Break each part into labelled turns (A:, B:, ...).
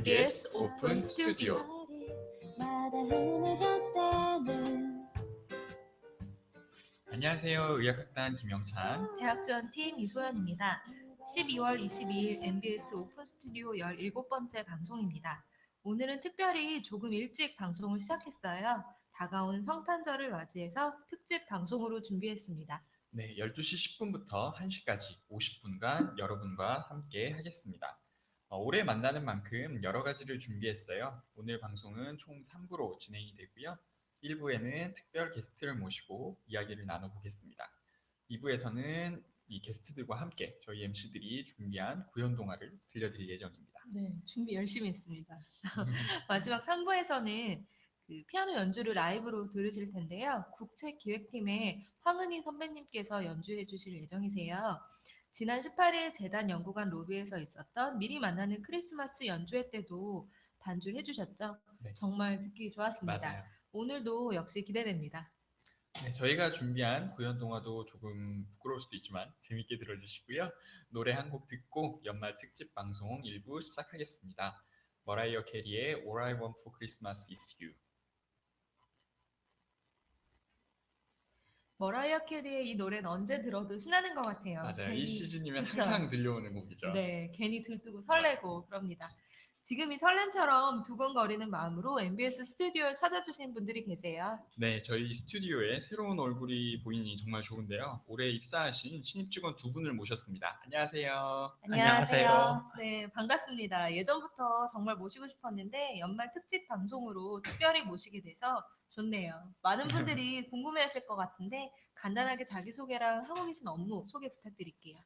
A: MBS 오픈 스튜디오. 안녕하세요. 의학학단 김영찬,
B: 대학지원팀 이소연입니다. 12월 22일 MBS 오픈 스튜디오 17번째 방송입니다. 오늘은 특별히 조금 일찍 방송을 시작했어요. 다가오는 성탄절을 맞이해서 특집 방송으로 준비했습니다.
A: 네, 12시 10분부터 1시까지 50분간 여러분과 함께 하겠습니다. 올해 만나는 만큼 여러 가지를 준비했어요. 오늘 방송은 총 3부로 진행이 되고요. 1부에는 특별 게스트를 모시고 이야기를 나눠보겠습니다. 2부에서는 이 게스트들과 함께 저희 MC들이 준비한 구연 동화를 들려드릴 예정입니다.
B: 네, 준비 열심히 했습니다. 마지막 3부에서는 피아노 연주를 라이브로 들으실 텐데요. 국책기획팀의 황은희 선배님께서 연주해 주실 예정이세요. 지난 18일 재단 연구관 로비에서 있었던 미리 만나는 크리스마스 연주회 때도 반주를 해주셨죠.
A: 네.
B: 정말 듣기 좋았습니다.
A: 맞아요.
B: 오늘도 역시 기대됩니다.
A: 네, 저희가 준비한 구연 동화도 조금 부끄러울 수도 있지만 재밌게 들어주시고요. 노래 한 곡 듣고 연말 특집 방송 1부 시작하겠습니다. 머라이어 캐리의 All I Want for Christmas is You.
B: 머라이어 캐리의 이 노래는 언제 들어도 신나는 것 같아요.
A: 맞아요. 이 시즌이면
B: 그쵸?
A: 항상 들려오는 곡이죠.
B: 네, 괜히 들뜨고 설레고 그럽니다. 지금 이 설렘처럼 두근거리는 마음으로 MBS 스튜디오를 찾아주신 분들이 계세요.
A: 네, 저희 스튜디오에 새로운 얼굴이 보이니 정말 좋은데요. 올해 입사하신 신입 직원 두 분을 모셨습니다. 안녕하세요.
C: 안녕하세요.
B: 네, 반갑습니다. 예전부터 정말 모시고 싶었는데 연말 특집 방송으로 특별히 모시게 돼서 좋네요. 많은 분들이 궁금해하실 것 같은데 간단하게 자기소개랑 하고 계신 업무 소개 부탁드릴게요.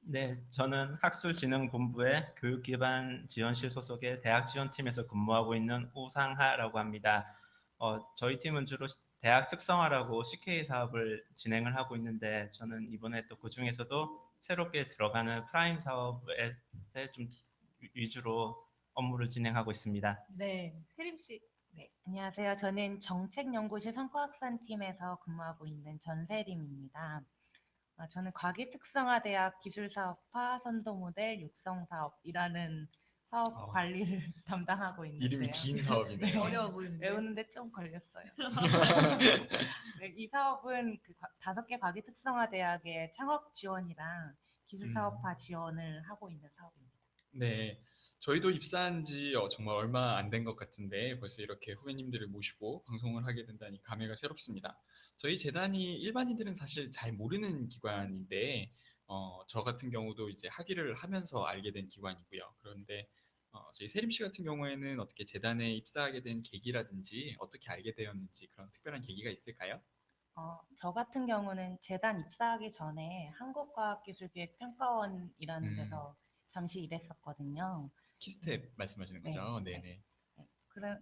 C: 네, 저는 학술진흥본부의 교육기반 지원실 소속의 대학지원팀에서 근무하고 있는 우상하라고 합니다. 저희 팀은 주로 대학 특성화라고 CK 사업을 진행을 하고 있는데 저는 이번에 또 그중에서도 새롭게 들어가는 프라임 사업에 좀 위주로 업무를 진행하고 있습니다.
B: 네, 세림 씨.
D: 네, 안녕하세요. 저는 정책연구실 성과확산팀에서 근무하고 있는 전세림입니다. 저는 과기특성화대학 기술사업화 선도모델 육성사업이라는 사업 관리를 담당하고 있는데요.
A: 이름이 긴 사업이네요.
D: 네,
B: 어려워 보이는데.
D: 외우는데 좀 걸렸어요. 네, 이 사업은 5개 과기특성화대학의 창업 지원이랑 기술사업화 지원을 하고 있는 사업입니다.
A: 네, 저희도 입사한 지 정말 얼마 안 된 것 같은데 벌써 이렇게 후배님들을 모시고 방송을 하게 된다니 감회가 새롭습니다. 저희 재단이 일반인들은 사실 잘 모르는 기관인데 저 같은 경우도 이제 학위를 하면서 알게 된 기관이고요. 그런데 저희 세림 씨 같은 경우에는 어떻게 재단에 입사하게 된 계기라든지 어떻게 알게 되었는지 그런 특별한 계기가 있을까요?
D: 저 같은 경우는 재단 입사하기 전에 한국과학기술기획평가원이라는 데서 잠시 일했었거든요.
A: 키스텝 말씀하시는
D: 네,
A: 거죠?
D: 네.
A: 네네.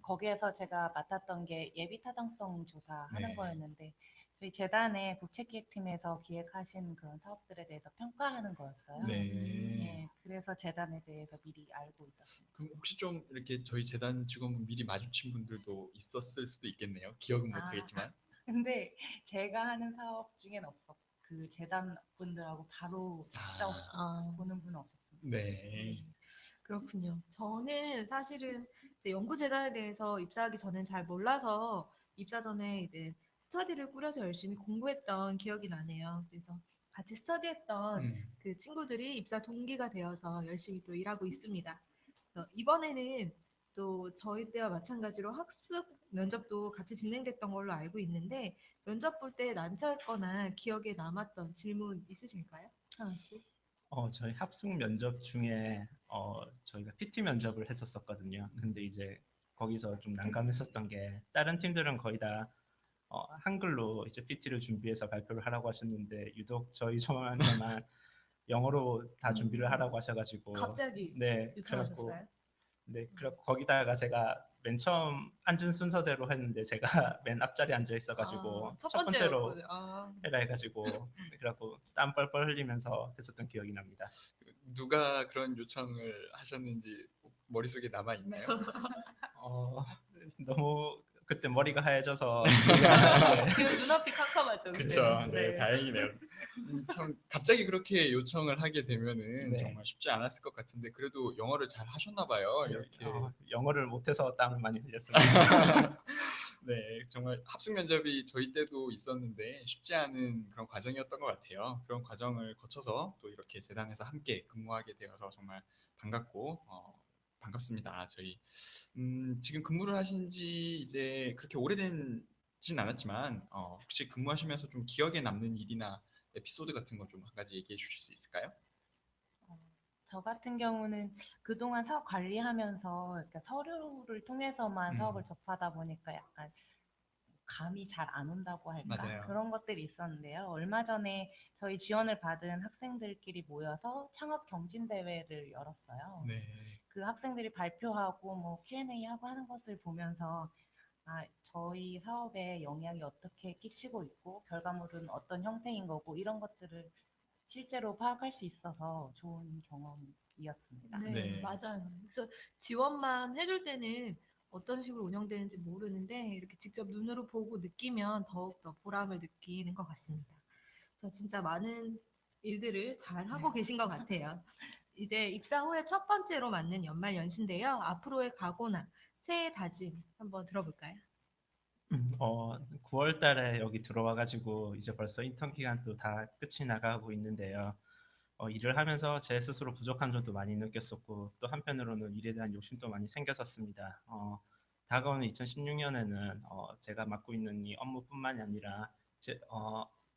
D: 거기에서 제가 맡았던 게 예비 타당성 조사하는
A: 네.
D: 거였는데 저희 재단의 국책기획팀에서 기획하신 그런 사업들에 대해서 평가하는 거였어요.
A: 네.
D: 네, 그래서 재단에 대해서 미리 알고 있었습니다.
A: 그럼 혹시 좀 이렇게 저희 재단 직원분 미리 마주친 분들도 있었을 수도 있겠네요. 기억은 못하겠지만.
D: 근데 제가 하는 사업 중엔 없었고 그 재단 분들하고 바로 직접 보는 분은 없었습니다.
A: 네.
B: 그렇군요. 저는 사실은 이제 연구재단에 대해서 입사하기 전엔 잘 몰라서 입사 전에 이제 스터디를 꾸려서 열심히 공부했던 기억이 나네요. 그래서 같이 스터디했던 그 친구들이 입사 동기가 되어서 열심히 또 일하고 있습니다. 그래서 이번에는 또 저희 때와 마찬가지로 학습 면접도 같이 진행됐던 걸로 알고 있는데 면접 볼 때 난처했거나 기억에 남았던 질문 있으실까요? 하나 씨?
C: 저희 합숙 면접 중에 저희가 PT 면접을 했었거든요. 근데 이제 거기서 좀 난감했었던 게 다른 팀들은 거의 다 한글로 이제 PT를 준비해서 발표를 하라고 하셨는데 유독 저희 조만한테만 영어로 다 준비를 하라고 하셔가지고
B: 갑자기
C: 네,
B: 요청하셨어요?
C: 네, 그래서 거기다가 제가 맨 처음 앉은 순서대로 했는데 제가 맨 앞자리에 앉아 있어가지고
B: 첫
C: 첫 번째로
B: 번째로
C: 해라 해가지고 그래갖고 땀 뻘뻘 흘리면서 했었던 기억이 납니다.
A: 누가 그런 요청을 하셨는지 머릿속에 남아 있나요?
C: 너무 그때 머리가 하얘져서
B: 그 눈앞이 캄캄하죠.
A: 그렇죠. 네,
B: 네.
A: 다행이네요. 참 갑자기 그렇게 요청을 하게 되면은
C: 네.
A: 정말 쉽지 않았을 것 같은데 그래도 영어를 잘 하셨나 봐요. 이렇게
C: 영어를 못해서 땀을 많이 흘렸습니다.
A: 네, 정말 합숙 면접이 저희 때도 있었는데 쉽지 않은 그런 과정이었던 것 같아요. 그런 과정을 거쳐서 또 이렇게 재단에서 함께 근무하게 되어서 정말 반갑고 반갑습니다. 저희 지금 근무를 하신 지 이제 그렇게 오래된진 않았지만 혹시 근무하시면서 좀 기억에 남는 일이나 에피소드 같은 거 좀 한 가지 얘기해 주실 수 있을까요?
D: 어, 저 같은 경우는 그동안 사업 관리하면서 이렇게 서류를 통해서만 사업을 접하다 보니까 약간 감이 잘 안 온다고 할까?
A: 맞아요.
D: 그런 것들이 있었는데요. 얼마 전에 저희 지원을 받은 학생들끼리 모여서 창업 경진 대회를 열었어요.
A: 네.
D: 그 학생들이 발표하고 뭐 Q&A 하고 하는 것을 보면서 저희 사업에 영향이 어떻게 끼치고 있고 결과물은 어떤 형태인 거고 이런 것들을 실제로 파악할 수 있어서 좋은 경험이었습니다.
B: 네,
A: 네.
B: 맞아요. 그래서 지원만 해줄 때는 어떤 식으로 운영되는지 모르는데 이렇게 직접 눈으로 보고 느끼면 더욱 더 보람을 느끼는 것 같습니다. 그래서 진짜 많은 일들을 잘 하고 계신 것 같아요. 이제 입사 후에 첫 번째로 맞는 연말 연시인데요. 앞으로의 각오나 새해 다짐 한번 들어볼까요?
C: 9월 달에 여기 들어와가지고 이제 벌써 인턴 기간도 다 끝이 나가고 있는데요. 일을 하면서 제 스스로 부족한 점도 많이 느꼈었고 또 한편으로는 일에 대한 욕심도 많이 생겼었습니다. 다가오는 2016년에는 제가 맡고 있는 이 업무뿐만이 아니라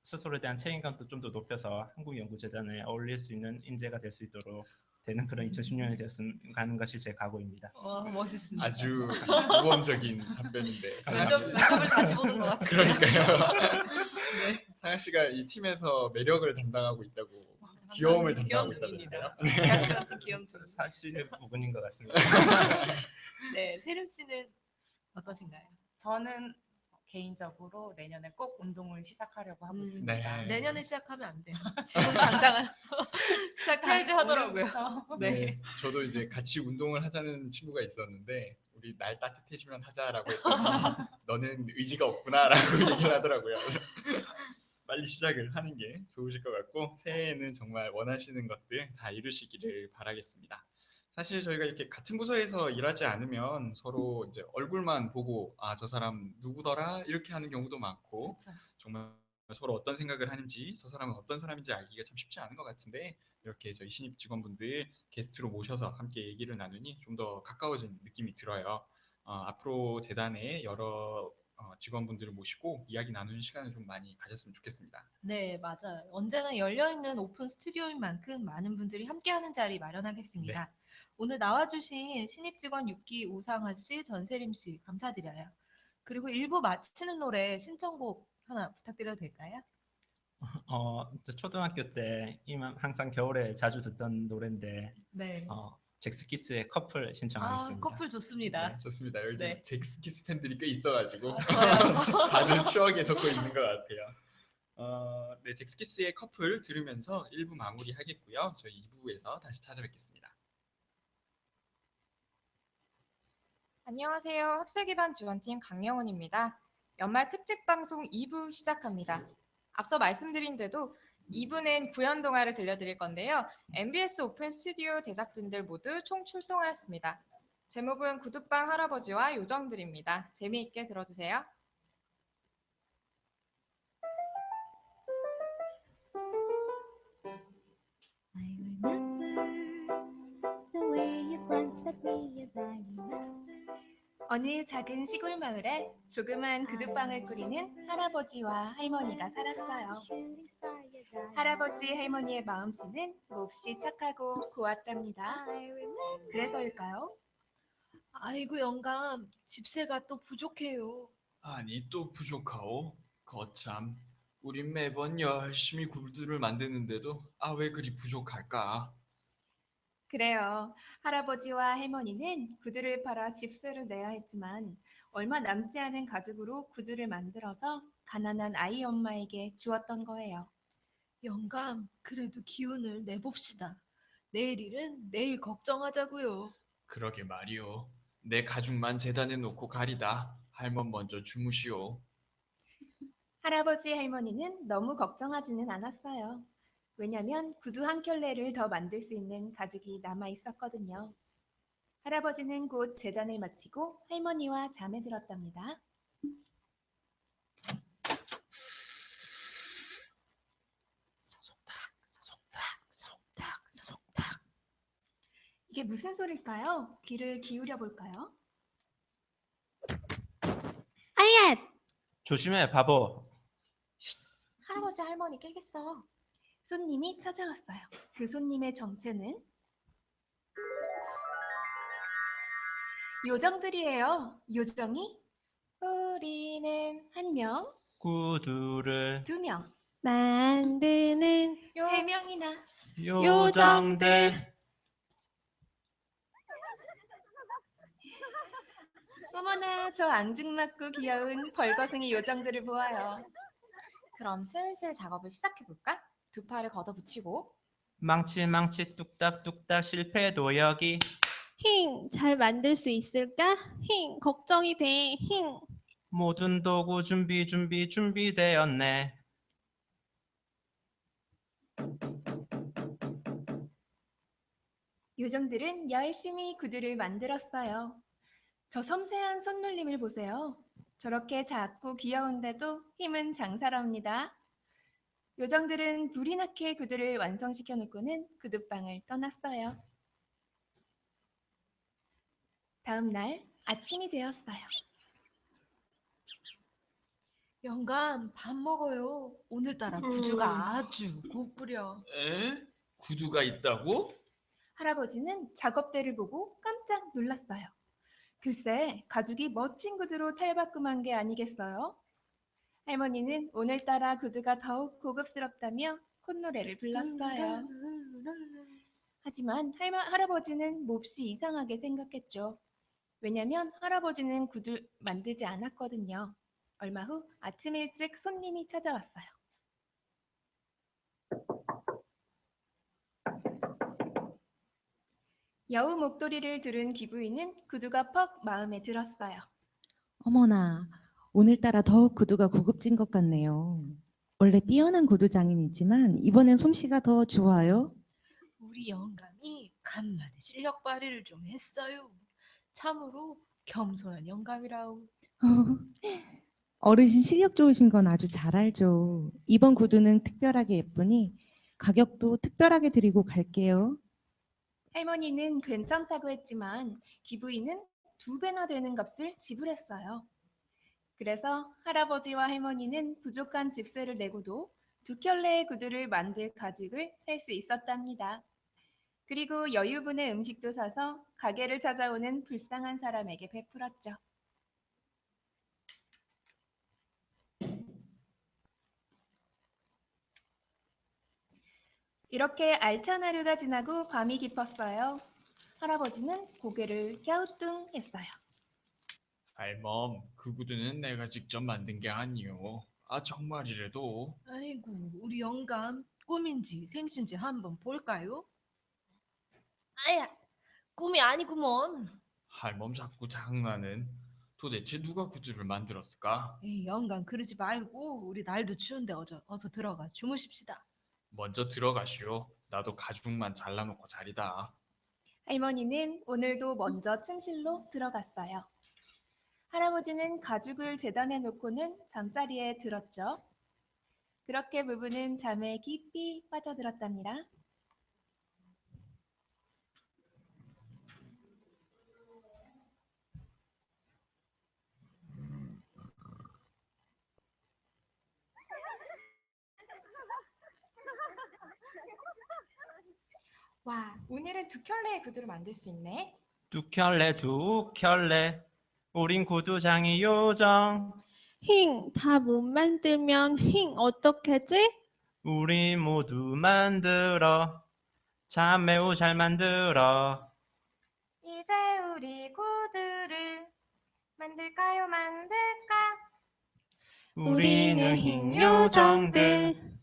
C: 스스로에 대한 책임감도 좀 더 높여서 한국연구재단에 어울릴 수 있는 인재가 될 수 있도록 되는 그런 2016년이 되었으면 하는 것이 제 각오입니다.
B: 멋있습니다.
A: 아주 모범적인 답변인데 상하 씨
B: 면접을 다시 보는 것 같습니다.
A: 그러니까요.
B: 네.
A: 상하 씨가 이 팀에서 매력을 담당하고 있다고 귀여움을 담당하고
B: 귀염둥입니다.
A: 있다던데요.
B: 대학교 같은 귀염둥이.
C: 사실 부분인 것 같습니다.
B: 네, 세림 씨는 어떠신가요?
D: 저는 개인적으로 내년에 꼭 운동을 시작하려고 하고
B: 음,
D: 있습니다.
A: 네.
B: 내년에 시작하면 안 돼요. 지금 당장 시작해야지 하더라고요.
D: 오늘부터.
A: 네, 저도 이제 같이 운동을 하자는 친구가 있었는데 우리 날 따뜻해지면 하자라고 했더니 너는 의지가 없구나라고 얘기를 하더라고요. 빨리 시작을 하는 게 좋으실 것 같고 새해에는 정말 원하시는 것들 다 이루시기를 바라겠습니다. 사실 저희가 이렇게 같은 부서에서 일하지 않으면 서로 이제 얼굴만 보고 저 사람 누구더라 이렇게 하는 경우도 많고
B: 그렇죠.
A: 정말 서로 어떤 생각을 하는지 저 사람은 어떤 사람인지 알기가 참 쉽지 않은 것 같은데 이렇게 저희 신입 직원분들 게스트로 모셔서 함께 얘기를 나누니 좀 더 가까워진 느낌이 들어요. 앞으로 재단에 여러 직원분들을 모시고 이야기 나누는 시간을 좀 많이 가졌으면 좋겠습니다.
B: 네, 맞아요. 언제나 열려있는 오픈 스튜디오인 만큼 많은 분들이 함께하는 자리 마련하겠습니다. 오늘 나와주신 신입 직원 6기 우상화 씨, 전세림 씨 감사드려요. 그리고 1부 마치는 노래 신청곡 하나 부탁드려도 될까요?
C: 저 초등학교 때 항상 겨울에 자주 듣던 노래인데
B: 네.
C: 잭스키스의 커플 신청하겠습니다.
B: 커플 좋습니다.
A: 네, 좋습니다. 요즘
B: 네.
A: 잭스키스 팬들이 꽤 있어가지고
B: 좋아요.
A: 다들 추억에 젖고 있는 것 같아요. 네, 잭스키스의 커플 들으면서 1부 마무리하겠고요. 저희 2부에서 다시 찾아뵙겠습니다.
E: 안녕하세요. 학술기반 지원팀 강영은입니다. 연말 특집 방송 2부 시작합니다. 앞서 말씀드린 대로 2부는 구연 동화를 들려드릴 건데요. MBS 오픈 스튜디오 제작진들 모두 총 출동하였습니다. 제목은 구두방 할아버지와 요정들입니다. 재미있게 들어주세요.
F: I remember the way you glanced at me as I remember.
E: 어느 작은 시골 마을에 조그만 구두방을 꾸리는 할아버지와 할머니가 살았어요.
F: Shooting star as I
E: 할아버지 할머니의 마음씨는 몹시 착하고 고왔답니다.
F: I remember.
E: 그래서일까요?
B: 아이고 영감, 집세가 또 부족해요.
A: 아니 또 부족하오? 거참 우린 매번 열심히 구두를 만드는데도 왜 그리 부족할까?
E: 그래요. 할아버지와 할머니는 구두를 팔아 집세를 내야 했지만 얼마 남지 않은 가죽으로 구두를 만들어서 가난한 아이 엄마에게 주었던 거예요.
B: 영감, 그래도 기운을 내봅시다. 내일 일은 내일 걱정하자고요.
A: 그러게 말이오. 내 가죽만 재단에 놓고 가리다. 할멈 먼저 주무시오.
G: 할아버지 할머니는 너무 걱정하지는 않았어요. 왜냐면 구두 한 켤레를 더 만들 수 있는 가죽이 남아 있었거든요. 할아버지는 곧 재단을 마치고 할머니와 잠에 들었답니다. 이게 무슨 소릴까요? 귀를 기울여 볼까요?
F: 아야!
C: 조심해, 바보.
G: 할아버지 할머니 깨겠어. 손님이 찾아왔어요. 그 손님의 정체는 요정들이에요. 요정이
D: 우리는
G: 한 명,
C: 구두를
G: 두 명,
F: 만드는
G: 세 명이나
C: 요정들.
G: 어머나 저 앙증맞고 귀여운 벌거숭이 요정들을 보아요.
E: 그럼 슬슬 작업을 시작해볼까? 두 팔을 걷어붙이고
C: 망치 뚝딱뚝딱 실패도 여기.
F: 힝, 잘 만들 수 있을까? 힝, 걱정이 돼. 힝.
C: 모든 도구 준비되었네.
G: 요정들은 열심히 구두를 만들었어요. 저 섬세한 손놀림을 보세요. 저렇게 작고 귀여운데도 힘은 장사랍니다. 요정들은 불이 나게 구두를 완성시켜 놓고는 구두방을 떠났어요. 다음 날 아침이 되었어요.
B: 영감, 밥 먹어요. 오늘따라 구주가 아주 고뿌려.
A: 에? 구두가 있다고?
G: 할아버지는 작업대를 보고 깜짝 놀랐어요. 글쎄, 가죽이 멋진 구두로 탈바꿈한 게 아니겠어요? 할머니는 오늘따라 구두가 더욱 고급스럽다며 콧노래를 불렀어요. 하지만 할아버지는 몹시 이상하게 생각했죠. 왜냐면 할아버지는 구두 만들지 않았거든요. 얼마 후 아침 일찍 손님이 찾아왔어요. 여우 목도리를 두른 기부인은 구두가 퍽 마음에 들었어요.
H: 어머나, 오늘따라 더욱 구두가 고급진 것 같네요. 원래 뛰어난 구두 장인이지만 이번엔 솜씨가 더 좋아요.
B: 우리 영감이 간만에 실력 발휘를 좀 했어요. 참으로 겸손한 영감이라우.
H: 어르신 실력 좋으신 건 아주 잘 알죠. 이번 구두는 특별하게 예쁘니 가격도 특별하게 드리고 갈게요.
G: 할머니는 괜찮다고 했지만 기부인은 2배나 되는 값을 지불했어요. 그래서 할아버지와 할머니는 부족한 집세를 내고도 2켤레의 구두를 만들 가죽을 살 수 있었답니다. 그리고 여유분의 음식도 사서 가게를 찾아오는 불쌍한 사람에게 베풀었죠. 이렇게 알찬 하루가 지나고 밤이 깊었어요. 할아버지는 고개를 갸우뚱했어요.
A: 할멈, 그 구두는 내가 직접 만든 게 아니요. 아, 정말이래도.
B: 아이고, 우리 영감 꿈인지 생신지 한번 볼까요? 아야, 꿈이 아니구먼.
A: 할멈 자꾸 장난은. 도대체 누가 구두를 만들었을까?
B: 에이, 영감 그러지 말고 우리 날도 추운데 어서 들어가 주무십시다.
A: 먼저 들어가시오. 나도 가죽만 잘라놓고 자리다.
G: 할머니는 오늘도 먼저 침실로 들어갔어요. 할아버지는 가죽을 재단해 놓고는 잠자리에 들었죠. 그렇게 부부는 잠에 깊이 빠져들었답니다.
E: 와, 오늘은 2켤레의 구두를 만들 수 있네.
C: 2켤레. 우린 구두장이 요정.
F: 힝, 다 못 만들면 힝, 어떡하지?
C: 우리 모두 만들어. 참 매우 잘 만들어.
E: 이제 우리 구두를 만들까?
C: 우리는 흰 요정들.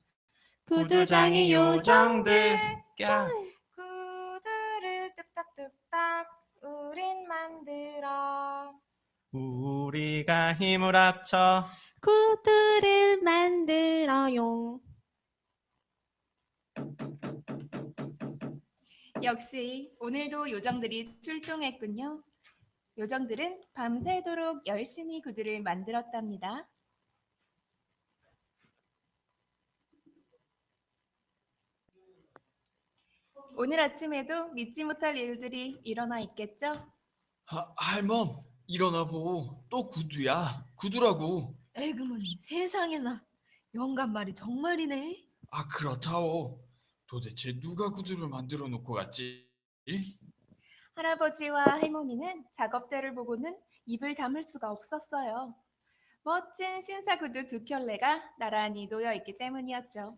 C: 구두장이 요정들. 까.
E: 구두를 뚝딱뚝딱 우린 만들어.
C: 우리가 힘을 합쳐
F: 구두를
E: 만들어요.
G: 역시 오늘도 요정들이 출동했군요. 요정들은 밤새도록 열심히 구두를 만들었답니다. 오늘 아침에도 믿지 못할 일들이 일어나 있겠죠?
A: 할멈, 일어나 보. 또 구두야. 구두라고.
B: 에그머니 세상에나 영감 말이 정말이네.
A: 아, 그렇다오. 도대체 누가 구두를 만들어 놓고 갔지?
G: 할아버지와 할머니는 작업대를 보고는 입을 다물 수가 없었어요. 멋진 신사 구두 2켤레가 나란히 놓여 있기 때문이었죠.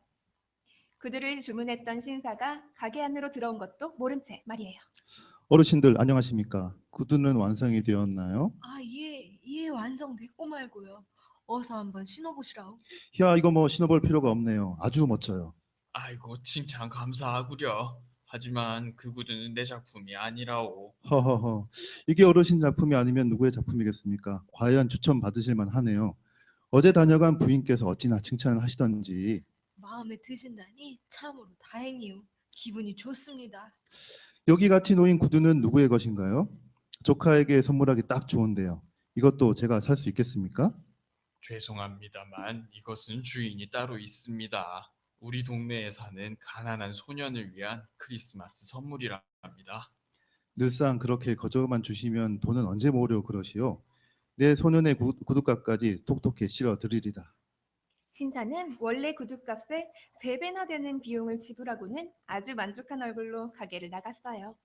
G: 구두를 주문했던 신사가 가게 안으로 들어온 것도 모른 채 말이에요.
I: 어르신들 안녕하십니까? 구두는 완성이 되었나요?
B: 예, 완성됐고 말고요. 어서 한번 신어보시라오.
I: 야, 이거 뭐 신어볼 필요가 없네요. 아주 멋져요.
A: 아이고, 칭찬 감사하구려. 하지만 그 구두는 내 작품이 아니라오.
I: 허허허. 이게 어르신 작품이 아니면 누구의 작품이겠습니까? 과연 추천 받으실 만하네요. 어제 다녀간 부인께서 어찌나 칭찬을 하시던지.
B: 마음에 드신다니 참으로 다행이요. 기분이 좋습니다.
I: 여기 같이 놓인 구두는 누구의 것인가요? 조카에게 선물하기 딱 좋은데요. 이것도 제가 살 수 있겠습니까?
A: 죄송합니다만 이것은 주인이 따로 있습니다. 우리 동네에 사는 가난한 소년을 위한 크리스마스 선물이랍니다.
I: 늘상 그렇게 거저만 주시면 돈은 언제 모으려고 그러시오? 내 소년의 구두값까지 톡톡히 실어 드리리다.
G: 신사는 원래 구두값의 3배나 되는 비용을 지불하고는 아주 만족한 얼굴로 가게를 나갔어요.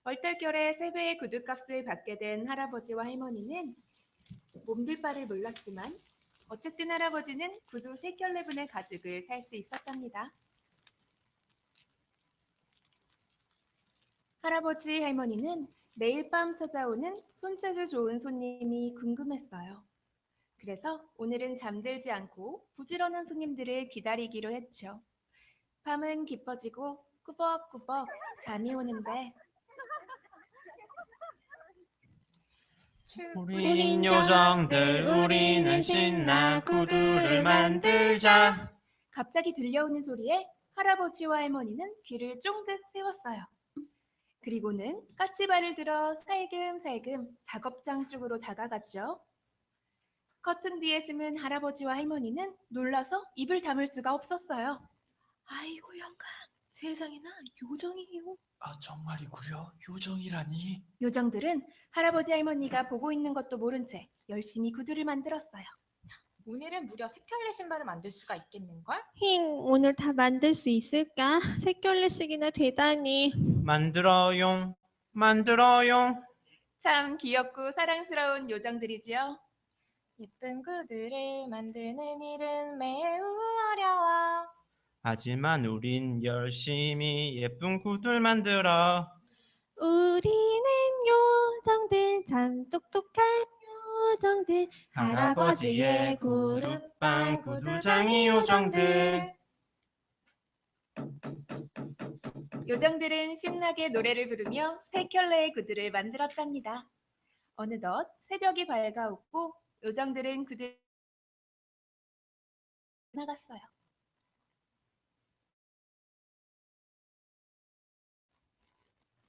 G: 얼떨결에 3배의 구두값을 받게 된 할아버지와 할머니는 몸둘 바를 몰랐지만 어쨌든 할아버지는 구두 3켤레분의 가죽을 살 수 있었답니다. 할아버지 할머니는 매일 밤 찾아오는 손재주 좋은 손님이 궁금했어요. 그래서 오늘은 잠들지 않고 부지런한 손님들을 기다리기로 했죠. 밤은 깊어지고 꾸벅꾸벅 잠이 오는데
C: 우린 요정들 우리는 신나 구두를 만들자.
G: 갑자기 들려오는 소리에 할아버지와 할머니는 귀를 쫑긋 세웠어요. 그리고는 까치발을 들어 살금살금 작업장 쪽으로 다가갔죠. 커튼 뒤에 숨은 할아버지와 할머니는 놀라서 입을 다물 수가 없었어요.
B: 아이고 영감, 세상에나 요정이에요.
A: 아, 정말이구려. 요정이라니.
G: 요정들은 할아버지 할머니가 보고 있는 것도 모른 채 열심히 구두를 만들었어요.
E: 오늘은 무려 3켤레 신발을 만들 수가 있겠는걸?
J: 오늘 다 만들 수 있을까? 3켤레씩이나 되다니.
C: 만들어용, 만들어용.
G: 참 귀엽고 사랑스러운 요정들이지요.
E: 예쁜 구두를 만드는 일은 매우 어려워.
C: 하지만 우린 열심히 예쁜 구두를 만들어.
J: 우리는 요정들 참 똑똑한 요정들.
C: 할아버지의 구두방 구두장이 요정들.
G: 요정들은 신나게 노래를 부르며 3켤레의 구두를 만들었답니다. 어느덧 새벽이 밝아오고 요정들은 구두를 나갔어요.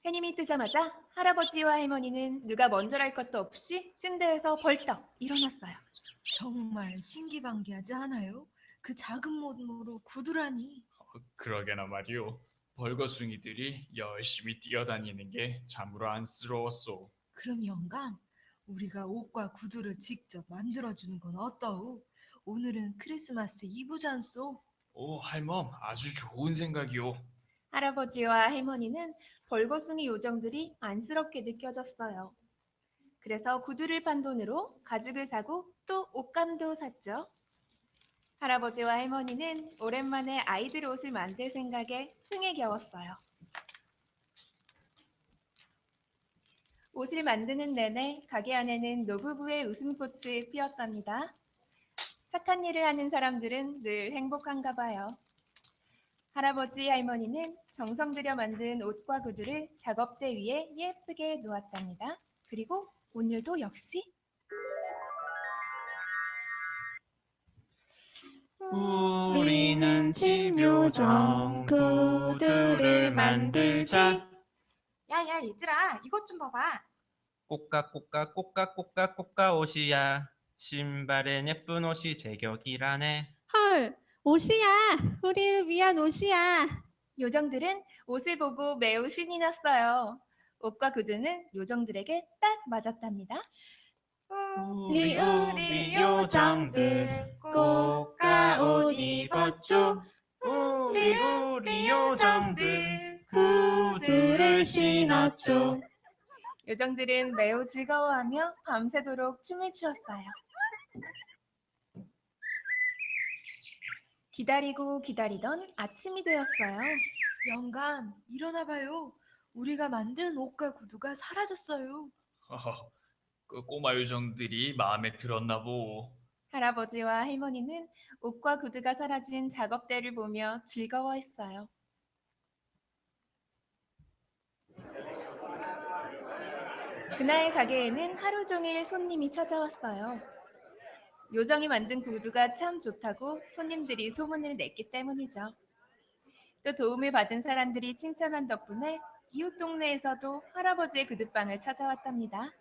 G: 해님이 뜨자마자 할아버지와 할머니는 누가 먼저랄 것도 없이 침대에서 벌떡 일어났어요.
B: 정말 신기방기하지 않아요? 그 작은 몸으로 구두라니.
A: 그러게나 말이오. 벌거숭이들이 열심히 뛰어다니는 게 참으로 안쓰러웠소.
B: 그럼 영감, 우리가 옷과 구두를 직접 만들어주는 건 어떠오? 오늘은 크리스마스 이브잖소.
A: 오, 할멈, 아주 좋은 생각이오.
G: 할아버지와 할머니는 벌거숭이 요정들이 안쓰럽게 느껴졌어요. 그래서 구두를 판 돈으로 가죽을 사고 또 옷감도 샀죠. 할아버지와 할머니는 오랜만에 아이들 옷을 만들 생각에 흥에 겨웠어요. 옷을 만드는 내내 가게 안에는 노부부의 웃음꽃이 피었답니다. 착한 일을 하는 사람들은 늘 행복한가 봐요. 할아버지 할머니는 정성 들여 만든 옷과 구두를 작업대 위에 예쁘게 놓았답니다. 그리고 오늘도 역시
C: 우리는 집요정 구두를 만들자.
E: 야야 얘들아 이것 좀 봐봐.
C: 꼬까 옷이야. 신발엔 예쁜 옷이 제격이라네.
J: 헐, 옷이야. 우리를 위한 옷이야.
G: 요정들은 옷을 보고 매우 신이 났어요. 옷과 구두는 요정들에게 딱 맞았답니다.
C: 우리 요정들 꼬까 옷 입었죠. 우리 요정들 구두를 신었죠.
G: 요정들은 매우 즐거워하며 밤새도록 춤을 추었어요. 기다리고 기다리던 아침이 되었어요.
B: 영감, 일어나 봐요. 우리가 만든 옷과 구두가 사라졌어요.
A: 허허, 그 꼬마 요정들이 마음에 들었나 보.
G: 할아버지와 할머니는 옷과 구두가 사라진 작업대를 보며 즐거워했어요. 그날 가게에는 하루 종일 손님이 찾아왔어요. 요정이 만든 구두가 참 좋다고 손님들이 소문을 냈기 때문이죠. 또 도움을 받은 사람들이 칭찬한 덕분에 이웃 동네에서도 할아버지의 구두방을 찾아왔답니다.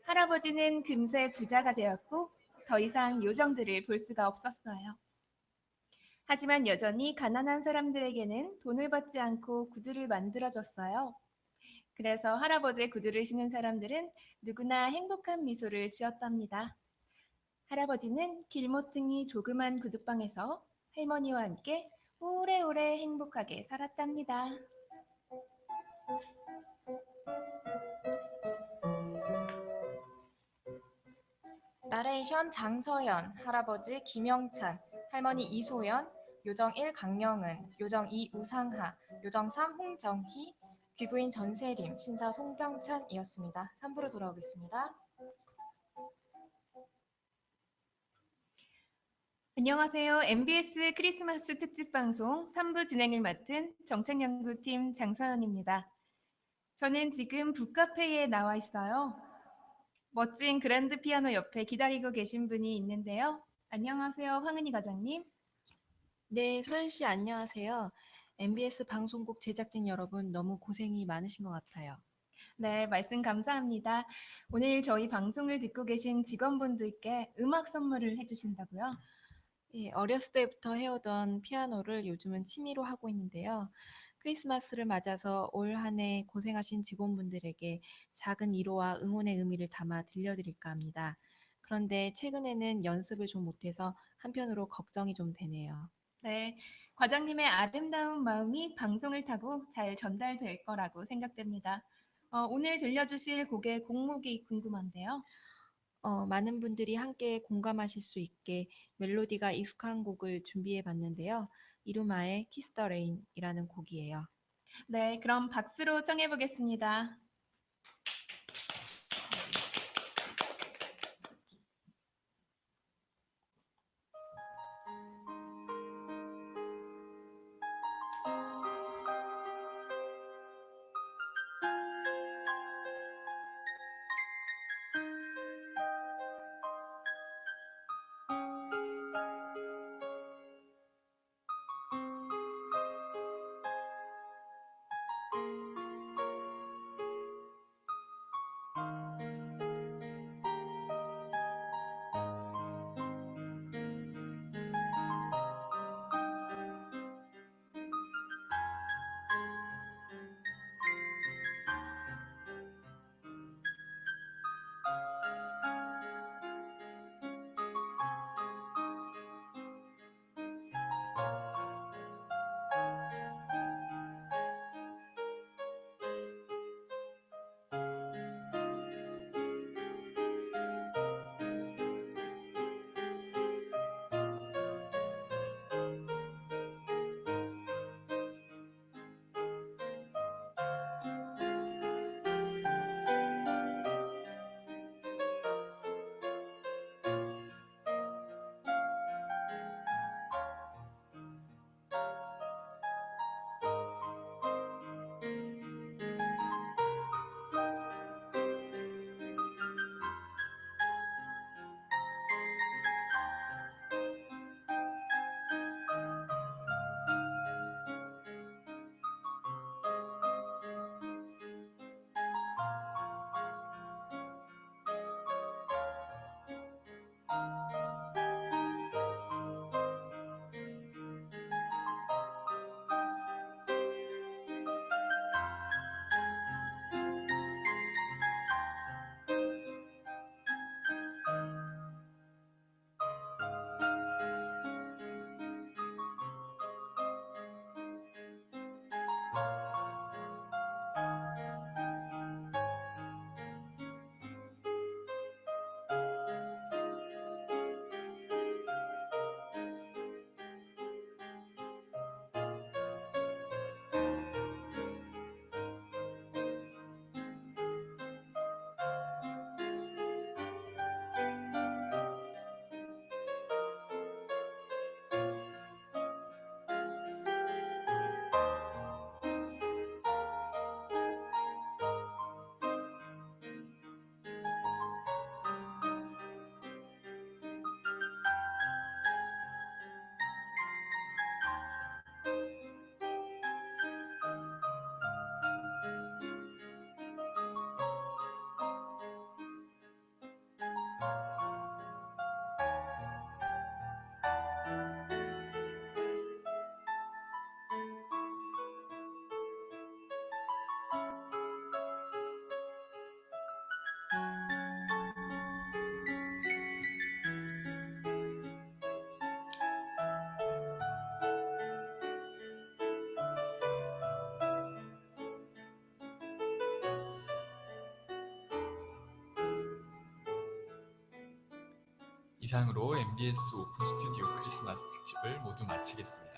G: 할아버지는 금세 부자가 되었고 더 이상 요정들을 볼 수가 없었어요. 하지만 여전히 가난한 사람들에게는 돈을 받지 않고 구두를 만들어줬어요. 그래서 할아버지의 구두를 신은 사람들은 누구나 행복한 미소를 지었답니다. 할아버지는 길모퉁이 조그만 구두방에서 할머니와 함께 오래오래 행복하게 살았답니다.
E: 나레이션 장서연, 할아버지 김영찬, 할머니 이소연, 요정 1 강영은, 요정 2 우상하, 요정 3 홍정희, 귀부인 전세림, 신사 송경찬이었습니다. 3부로 돌아오겠습니다.
G: 안녕하세요. MBS 크리스마스 특집 방송 3부 진행을 맡은 정책연구팀 장서연입니다. 저는 지금 북카페에 나와 있어요. 멋진 그랜드 피아노 옆에 기다리고 계신 분이 있는데요. 안녕하세요, 황은희 과장님.
K: 네, 서현 씨 안녕하세요. MBS 방송국 제작진 여러분 너무 고생이 많으신 것 같아요.
G: 네, 말씀 감사합니다. 오늘 저희 방송을 듣고 계신 직원분들께 음악 선물을 해주신다고요?
K: 예, 어렸을 때부터 해오던 피아노를 요즘은 취미로 하고 있는데요. 크리스마스를 맞아서 올 한 해 고생하신 직원분들에게 작은 위로와 응원의 의미를 담아 들려드릴까 합니다. 그런데 최근에는 연습을 좀 못해서 한편으로 걱정이 좀 되네요.
G: 네, 과장님의 아름다운 마음이 방송을 타고 잘 전달될 거라고 생각됩니다. 오늘 들려주실 곡의 곡목이 궁금한데요.
K: 많은 분들이 함께 공감하실 수 있게 멜로디가 익숙한 곡을 준비해 봤는데요. 이루마의 키스 더 레인이라는 곡이에요.
G: 네, 그럼 박수로 청해 보겠습니다.
A: 이상으로 MBS 오픈 스튜디오 크리스마스 특집을 모두 마치겠습니다.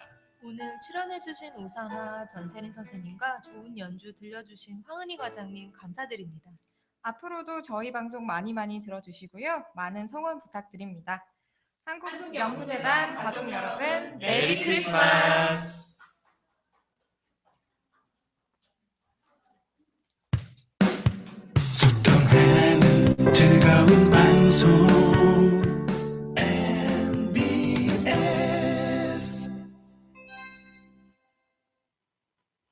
B: 오늘 출연해주신 오상아 전세린 선생님과 좋은 연주 들려주신 황은희 과장님 감사드립니다.
E: 앞으로도 저희 방송 많이 들어주시고요. 많은 성원 부탁드립니다. 한국연구재단 가족 여러분,
A: 메리 크리스마스!
L: 소통하는 즐거운 방송